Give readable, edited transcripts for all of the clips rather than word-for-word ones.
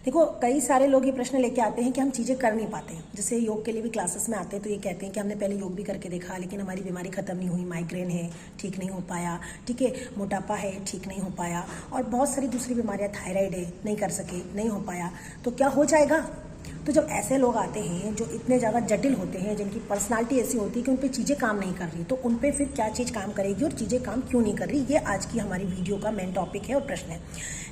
देखो, कई सारे लोग ये प्रश्न लेके आते हैं कि हम चीज़ें कर नहीं पाते हैं। जैसे योग के लिए भी क्लासेस में आते हैं तो ये कहते हैं कि हमने पहले योग भी करके देखा लेकिन हमारी बीमारी खत्म नहीं हुई, माइग्रेन है ठीक नहीं हो पाया, ठीक है, मोटापा है ठीक नहीं हो पाया, और बहुत सारी दूसरी बीमारियां, थायराइड है नहीं कर सके, नहीं हो पाया, तो क्या हो जाएगा? तो जब ऐसे लोग आते हैं जो इतने ज़्यादा जटिल होते हैं, जिनकी पर्सनालिटी ऐसी होती है कि उन पे चीज़ें काम नहीं कर रही, तो उन पे फिर क्या चीज़ काम करेगी और चीज़ें काम क्यों नहीं कर रही, ये आज की हमारी वीडियो का मेन टॉपिक है और प्रश्न है।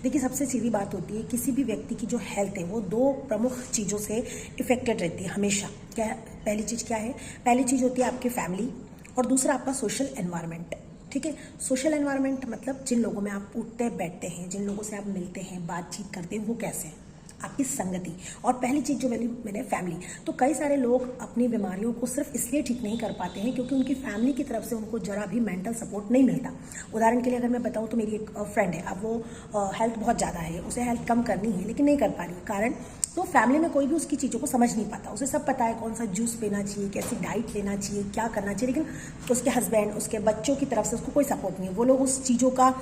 देखिए, सबसे सीधी बात होती है, किसी भी व्यक्ति की जो हेल्थ है वो दो प्रमुख चीज़ों से इफेक्टेड रहती है हमेशा। क्या पहली चीज़ क्या है? पहली चीज़ होती है आपकी फैमिली और दूसरा आपका सोशल एनवायरनमेंट। ठीक है, सोशल एनवायरनमेंट मतलब जिन लोगों में आप उठते बैठते हैं, जिन लोगों से आप मिलते हैं, बातचीत करते हैं, वो कैसे हैं, आपकी संगति। और पहली चीज़ जो मैंने फैमिली। तो कई सारे लोग अपनी बीमारियों को सिर्फ इसलिए ठीक नहीं कर पाते हैं क्योंकि उनकी फैमिली की तरफ से उनको जरा भी मेंटल सपोर्ट नहीं मिलता। उदाहरण के लिए अगर मैं बताऊं तो मेरी एक फ्रेंड है, अब वो हेल्थ बहुत ज़्यादा है, उसे हेल्थ कम करनी है लेकिन नहीं कर पा रही। कारण तो फैमिली में कोई भी उसकी चीज़ों को समझ नहीं पाता। उसे सब पता है कौन सा जूस पीना चाहिए, कैसी डाइट लेना चाहिए, क्या करना चाहिए, लेकिन उसके हस्बैंड, उसके बच्चों की तरफ से उसको कोई सपोर्ट नहीं है। वो लोग उस चीज़ों का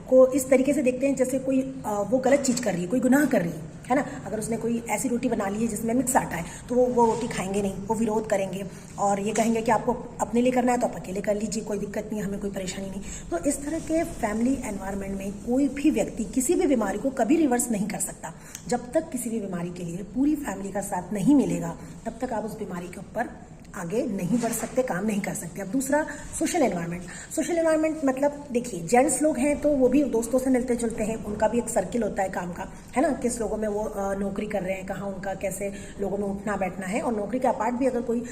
को इस तरीके से देखते हैं जैसे कोई वो गलत चीज़ कर रही है, कोई गुनाह कर रही है ना। अगर उसने कोई ऐसी रोटी बना ली है जिसमें मिक्स आटा है तो वो रोटी खाएंगे नहीं, वो विरोध करेंगे और ये कहेंगे कि आपको अपने लिए करना है तो आप अकेले कर लीजिए, कोई दिक्कत नहीं, हमें कोई परेशानी नहीं। तो इस तरह के फैमिली एनवायरनमेंट में कोई भी व्यक्ति किसी भी बीमारी को कभी रिवर्स नहीं कर सकता। जब तक किसी भी बीमारी के लिए पूरी फैमिली का साथ नहीं मिलेगा तब तक आप उस बीमारी के ऊपर आगे नहीं बढ़ सकते, काम नहीं कर सकते। अब दूसरा, सोशल एनवायरनमेंट। सोशल एनवायरनमेंट मतलब देखिए, जेंट्स लोग हैं तो वो भी दोस्तों से मिलते जुलते हैं, उनका भी एक सर्किल होता है काम का, है ना। किस लोगों में वो नौकरी कर रहे हैं, कहाँ उनका कैसे लोगों में उठना बैठना है, और नौकरी के अपार्ट भी अगर कोई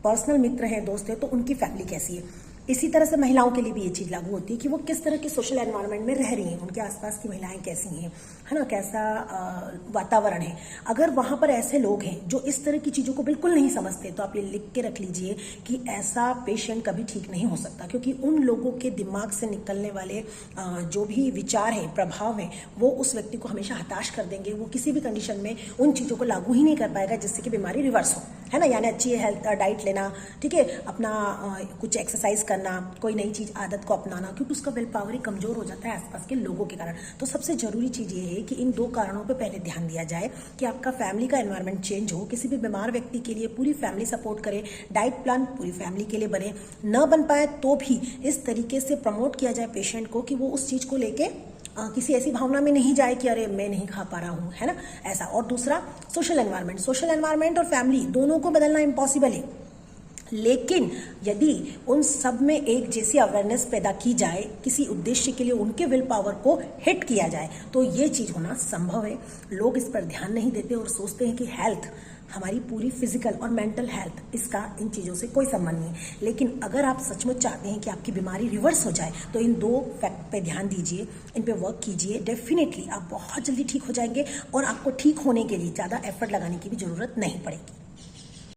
पर्सनल मित्र है, दोस्त है, तो उनकी फैमिली कैसी है। इसी तरह से महिलाओं के लिए भी ये चीज़ लागू होती है कि वो किस तरह के सोशल एनवायरनमेंट में रह रही हैं, उनके आसपास की महिलाएं कैसी हैं, है ना, कैसा वातावरण है। अगर वहाँ पर ऐसे लोग हैं जो इस तरह की चीज़ों को बिल्कुल नहीं समझते तो आप ये लिख के रख लीजिए कि ऐसा पेशेंट कभी ठीक नहीं हो सकता, क्योंकि उन लोगों के दिमाग से निकलने वाले जो भी विचार हैं, प्रभाव हैं, वो उस व्यक्ति को हमेशा हताश कर देंगे। वो किसी भी कंडीशन में उन चीज़ों को लागू ही नहीं कर पाएगा जिससे कि बीमारी रिवर्स हो, है ना। यानी अच्छी हेल्थ डाइट लेना, ठीक है, अपना कुछ एक्सरसाइज करना, कोई नई चीज आदत को अपनाना, क्योंकि उसका विल पावर ही कमजोर हो जाता है आसपास के लोगों के कारण। तो सबसे जरूरी चीज ये है कि इन दो कारणों पे पहले ध्यान दिया जाए कि आपका फैमिली का एनवायरनमेंट चेंज हो। किसी भी बीमार व्यक्ति के लिए पूरी फैमिली सपोर्ट करे, डाइट प्लान पूरी फैमिली के लिए बने, न बन पाए तो भी इस तरीके से प्रमोट किया जाए पेशेंट को कि वो उस चीज को लेके किसी ऐसी भावना में नहीं जाए कि अरे मैं नहीं खा पा रहा हूँ, है ना, ऐसा। और दूसरा, सोशल एनवायरनमेंट। सोशल एनवायरनमेंट और फैमिली दोनों को बदलना इम्पॉसिबल है, लेकिन यदि उन सब में एक जैसी अवेयरनेस पैदा की जाए, किसी उद्देश्य के लिए उनके विल पावर को हिट किया जाए, तो ये चीज होना संभव है। लोग इस पर ध्यान नहीं देते और सोचते हैं कि हेल्थ, हमारी पूरी फिजिकल और मेंटल हेल्थ, इसका इन चीज़ों से कोई संबंध नहीं है। लेकिन अगर आप सचमुच चाहते हैं कि आपकी बीमारी रिवर्स हो जाए तो इन दो फैक्ट पे ध्यान दीजिए, इन पे वर्क कीजिए। डेफिनेटली आप बहुत जल्दी ठीक हो जाएंगे और आपको ठीक होने के लिए ज़्यादा एफर्ट लगाने की भी ज़रूरत नहीं पड़ेगी।